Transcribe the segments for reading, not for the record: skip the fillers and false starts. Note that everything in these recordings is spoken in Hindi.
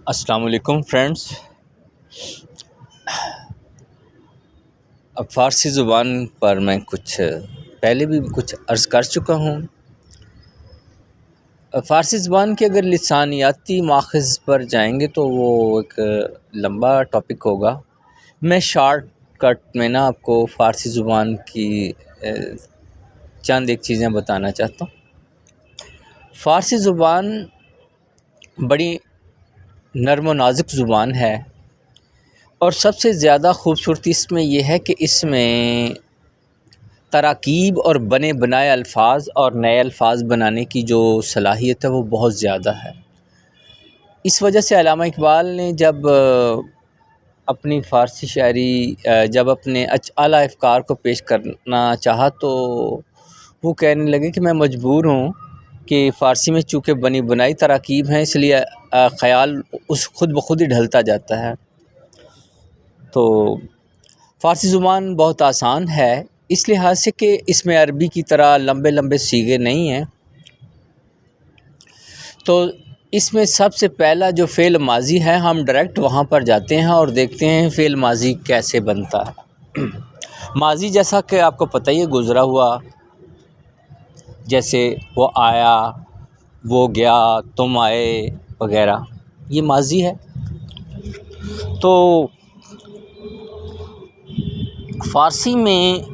अस्सलाम वालेकुम फ्रेंड्स। अब फ़ारसी ज़ुबान पर मैं कुछ पहले भी कुछ अर्ज़ कर चुका हूँ। फ़ारसी ज़ुबान के अगर लिसानियाती माख़ज़ पर जाएंगे तो वो एक लंबा टॉपिक होगा। मैं शॉर्टकट में ना आपको फ़ारसी ज़ुबान की चंद एक चीज़ें बताना चाहता हूँ। फ़ारसी ज़ुबान बड़ी नर्म व नाज़ुक ज़ुबान है और सबसे ज़्यादा ख़ूबसूरती इसमें यह है कि इसमें तराकीब और बने बनाए अल्फाज और नए अल्फाज बनाने की जो सलाहियत है वो बहुत ज़्यादा है। इस वजह से अल्लामा इकबाल ने जब अपनी फ़ारसी शायरी जब अपने आला अफ़कार को पेश करना चाहा तो वो कहने लगे कि मैं मजबूर हूँ कि फ़ारसी में चूँकि बनी बनाई तराकीब हैं इसलिए ख़याल उस खुद ब खुद ही ढलता जाता है। तो फ़ारसी ज़ुबान बहुत आसान है इस लिहाज से कि इसमें अरबी की तरह लंबे लंबे सीगे नहीं हैं। तो इसमें सबसे पहला जो फ़ेल माज़ी है हम डायरेक्ट वहाँ पर जाते हैं और देखते हैं फ़ेल माज़ी कैसे बनता है। माज़ी जैसा कि आपको पता ही है गुज़रा हुआ, जैसे वो आया, वो गया, तुम आए वगैरह, ये माज़ी है। तो फ़ारसी में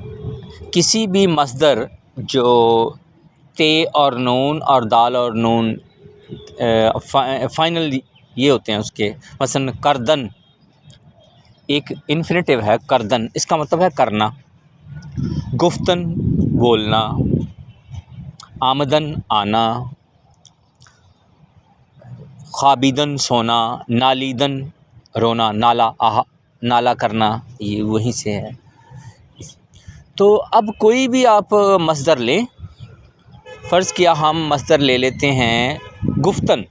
किसी भी मस्दर जो ते और नून और दाल और नून फाइनल ये होते हैं उसके, मसलन करदन एक इन्फिनेटिव है, करदन इसका मतलब है करना, गुफ्तन बोलना, आमदन आना, ख्वाबीदन सोना, नालीदन रोना, नाला नाला करना, ये वहीं से है। तो अब कोई भी आप मस्दर लें, फ़र्ज़ किया हम मस्दर ले लेते हैं गुफ्तन,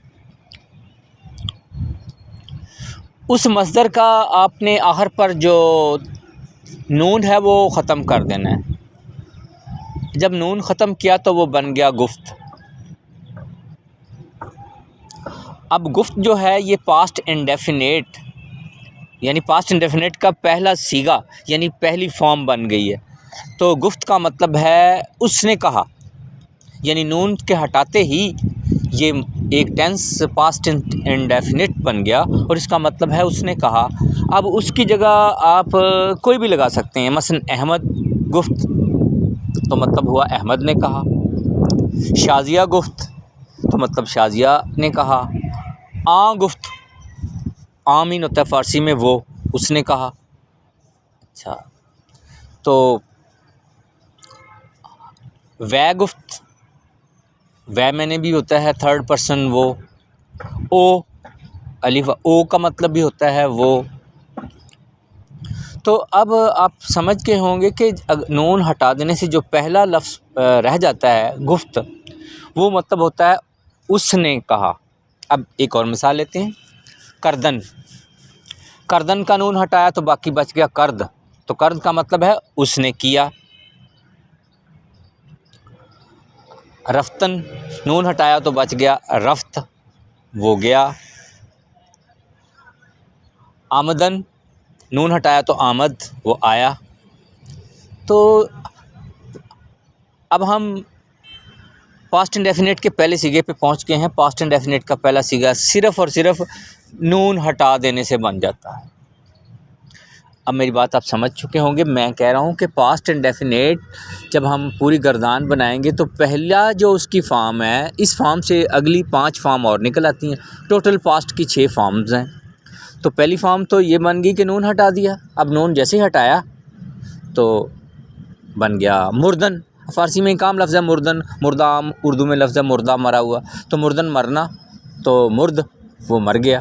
उस मस्दर का आपने आखिर पर जो नून है वो ख़त्म कर देना है। जब नून ख़त्म किया तो वो बन गया गुफ्त। अब गुफ्त जो है ये पास्ट इंडेफिनेट यानी पास्ट इंडेफिनेट का पहला सीगा यानी पहली फॉर्म बन गई है। तो गुफ्त का मतलब है उसने कहा, यानी नून के हटाते ही ये एक टेंस पास्ट इंडेफिनिट बन गया और इसका मतलब है उसने कहा। अब उसकी जगह आप कोई भी लगा सकते हैं, मसलन अहमद गुफ्त तो मतलब हुआ अहमद ने कहा, शाजिया गुफ्त तो मतलब शाजिया ने कहा, गुफ्त आमीन होता है फ़ारसी में वो, उसने कहा। अच्छा, तो वह गुफ्त, वह मैंने भी होता है थर्ड पर्सन वो, ओ अलिफ ओ का मतलब भी होता है वो। तो अब आप समझ के होंगे कि नून हटा देने से जो पहला लफ्ज़ रह जाता है गुफ्त, वो मतलब होता है उसने कहा। अब एक और मिसाल लेते हैं, करदन, करदन का नून हटाया तो बाकी बच गया कर्द, तो कर्द का मतलब है उसने किया। रफ्तन, नून हटाया तो बच गया रफ्त, वो गया। आमदन, नून हटाया तो आमद, वो आया। तो अब हम पास्ट इंडेफिनेट के पहले सीगे पे पहुंच गए हैं। पास्ट इंडेफिनेट का पहला सीगा सिर्फ़ और सिर्फ नून हटा देने से बन जाता है। अब मेरी बात आप समझ चुके होंगे। मैं कह रहा हूँ कि पास्ट इंडेफिनेट जब हम पूरी गर्दान बनाएंगे तो पहला जो उसकी फॉर्म है, इस फॉर्म से अगली 5 फॉर्म और निकल आती हैं। टोटल पास्ट की 6 फॉर्म्स हैं। तो पहली फॉर्म तो ये बन गई कि नून हटा दिया। अब नून जैसे ही हटाया तो बन गया मुर्दन। फ़ारसी में एक आम लफ्ज़ है मुर्दन, मुर्दाम उर्दू में लफ्ज़ है मुर्दा, मरा हुआ। तो मुर्दन मरना, तो मुर्द वो मर गया।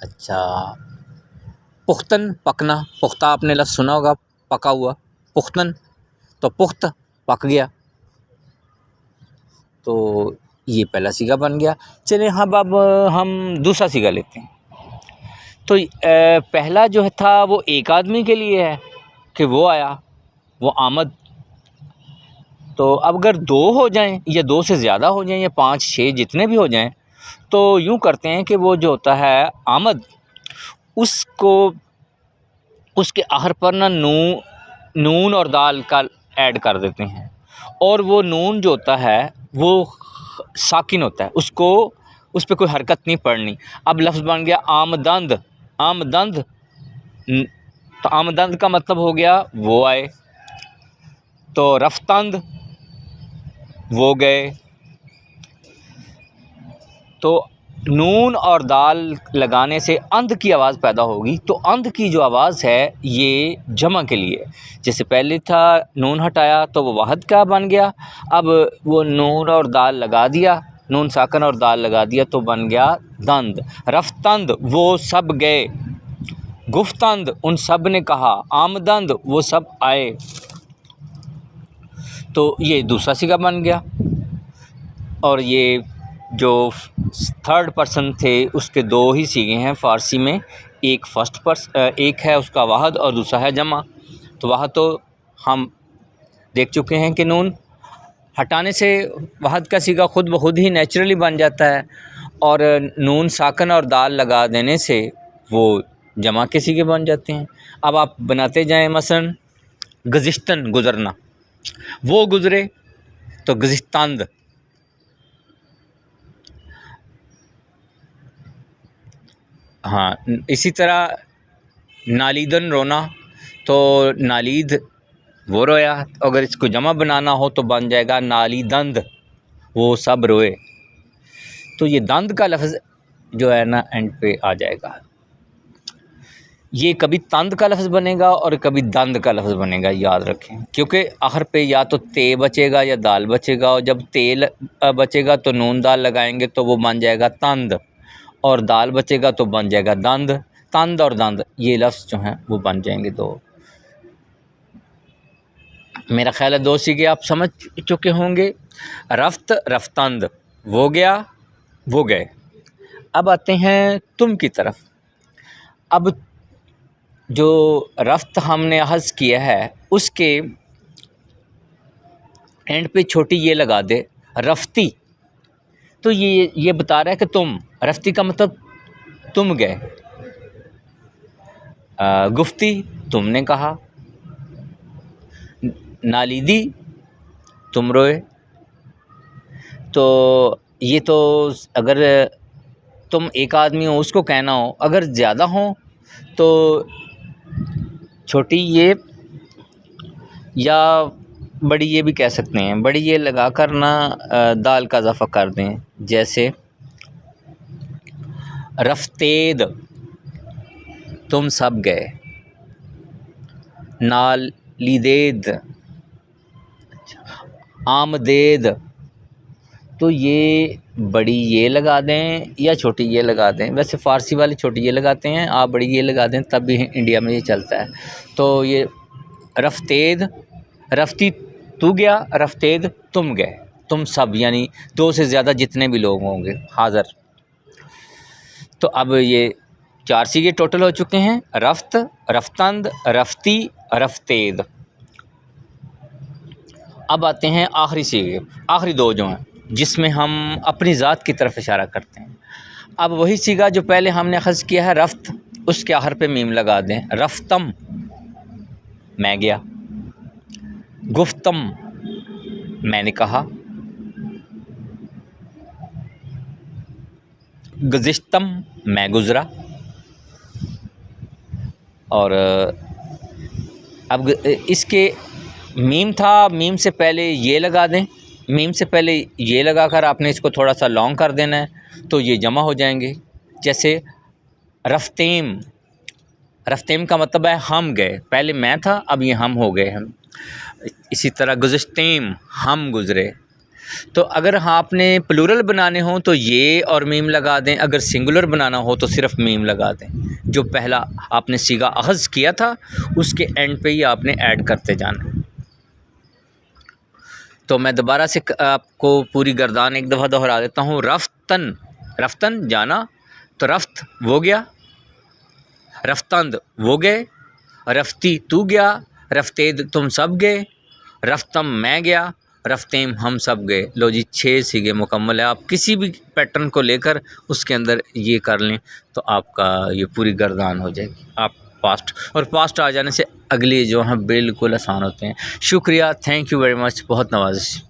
अच्छा, पुख्तन पकना, पुख्ता आपने लफ्ज़ सुना होगा, पका हुआ, पुख्तन तो पुख्त पक गया। तो ये पहला सीगा बन गया। चलिए अब हम दूसरा सीगा लेते हैं। तो पहला जो था वो एक आदमी के लिए है कि वो आया, वो आमद। तो अब अगर 2 हो जाएं या 2 से ज़्यादा हो जाएं या 5 6 जितने भी हो जाएं, तो यूँ करते हैं कि वो जो होता है आमद, उसको उसके आखिर पर ना नून और दाल का ऐड कर देते हैं, और वो नून जो होता है वो साकिन होता है, उसको उस पर कोई हरकत नहीं पड़नी। अब लफ्ज़ बन गया आमदंद। आमदंद, तो आमदंद का मतलब हो गया वो आए, तो रफ्तंद वो गए। तो नून और दाल लगाने से अंध की आवाज़ पैदा होगी। तो अंध की जो आवाज़ है ये जमा के लिए, जैसे पहले था नून हटाया तो वो वाहद का बन गया, अब वो नून और दाल लगा दिया, नून साकन और दाल लगा दिया तो बन गया दंद। रफ्तंद वो सब गए, गुफ्तंद उन सब ने कहा, आमदंद वो सब आए। तो ये दूसरा सीगा बन गया। और ये जो थर्ड पर्सन थे उसके 2 ही सीगे हैं फ़ारसी में, एक है उसका वाहद और दूसरा है जमा। तो वाहद तो हम देख चुके हैं कि नून हटाने से वाहद का सीगा खुद ब खुद ही नेचुरली बन जाता है, और नून साकन और दाल लगा देने से वो जमा के सीगे बन जाते हैं। अब आप बनाते जाएं, मसलन गुज़िश्तन गुज़रना, वो गुज़रे तो गुज़िश्तांद। हाँ, इसी तरह नालीदन रोना, तो नालीद वो रोया, अगर इसको जमा बनाना हो तो बन जाएगा नालीदंद, वो सब रोए। तो ये दंद का लफ्ज़ जो है ना एंड पे आ जाएगा। ये कभी तंद का लफ्ज़ बनेगा और कभी दंद का लफ्ज़ बनेगा, याद रखें, क्योंकि आखिर पे या तो ते बचेगा या दाल बचेगा, और जब तेल बचेगा तो नून दाल लगाएंगे तो वो बन जाएगा तंद, और दाल बचेगा तो बन जाएगा दंद। तंद और दंद ये लफ्ज़ जो हैं वो बन जाएंगे 2। मेरा ख्याल है 2 सीगे आप समझ चुके होंगे। रफ्त, रफ्तंद, वो गया वो गए। अब आते हैं तुम की तरफ। अब जो रफ्त हमने अहज़ किया है उसके एंड पे छोटी ये लगा दे, रफ्ती। तो ये बता रहा है कि तुम, रफ्ती का मतलब तुम गए। गुफ्ती तुमने कहा, नालीदी तुम रोए। तो ये तो अगर तुम एक आदमी हो उसको कहना हो, अगर ज़्यादा हो तो छोटी ये या बड़ी ये भी कह सकते हैं। बड़ी ये लगा कर ना दाल का इजाफ़ा कर दें, जैसे रफ्तेद तुम सब गए, नालीदेद, आमदेद। तो ये बड़ी ये लगा दें या छोटी ये लगा दें, वैसे फ़ारसी वाले छोटी ये लगाते हैं, आप बड़ी ये लगा दें तब भी इंडिया में ये चलता है। तो ये रफ्तेद, रफ्ती तू गया, रफ्तेद तुम गए, तुम सब, यानी 2 से ज़्यादा जितने भी लोग होंगे हाज़र। तो अब ये 4 सीगे टोटल हो चुके हैं, रफ्त, रफ्तंद, रफ्ती, रफ्तेद। अब आते हैं आखिरी सीगे, आखिरी 2 जो हैं जिसमें हम अपनी ज़ात की तरफ इशारा करते हैं। अब वही सीगा जो पहले हमने अख़ज़ किया है रफ्त, उसके आखिर पे मीम लगा दें, रफ्तम मैं गया, गुफ्तम मैंने कहा, गुज़िश्तम मैं गुज़रा। और अब इसके मीम था, मीम से पहले ये लगा दें, मीम से पहले ये लगा कर आपने इसको थोड़ा सा लॉन्ग कर देना है, तो ये जमा हो जाएंगे। जैसे रफ्तेम, रफ्तेम का मतलब है हम गए, पहले मैं था अब ये हम हो गए हम। इसी तरह गुज़िश्तेम हम गुज़रे। तो अगर हाँ आपने प्लूरल बनाने हो तो ये और मीम लगा दें, अगर सिंगुलर बनाना हो तो सिर्फ मीम लगा दें। जो पहला आपने सीगा अख़ज़ किया था उसके एंड पे ही आपने ऐड करते जाना। तो मैं दोबारा से आपको पूरी गर्दान एक दफ़ा दोहरा देता हूँ। रफ्तन, रफ्तन जाना, तो रफ्त वो गया, रफ्तंद वो गए, रफ्ती तू गया, रफ्तेद तुम सब गए, रफ्तम मैं गया, रफ्तेम हम सब गए, लो जी 6 सीगे मुकम्मल है। आप किसी भी पैटर्न को लेकर उसके अंदर ये कर लें तो आपका ये पूरी गर्दान हो जाएगी। आप पास्ट आ जाने से अगले जो हैं बिल्कुल आसान होते हैं। शुक्रिया, थैंक यू वेरी मच, बहुत नवाजिश।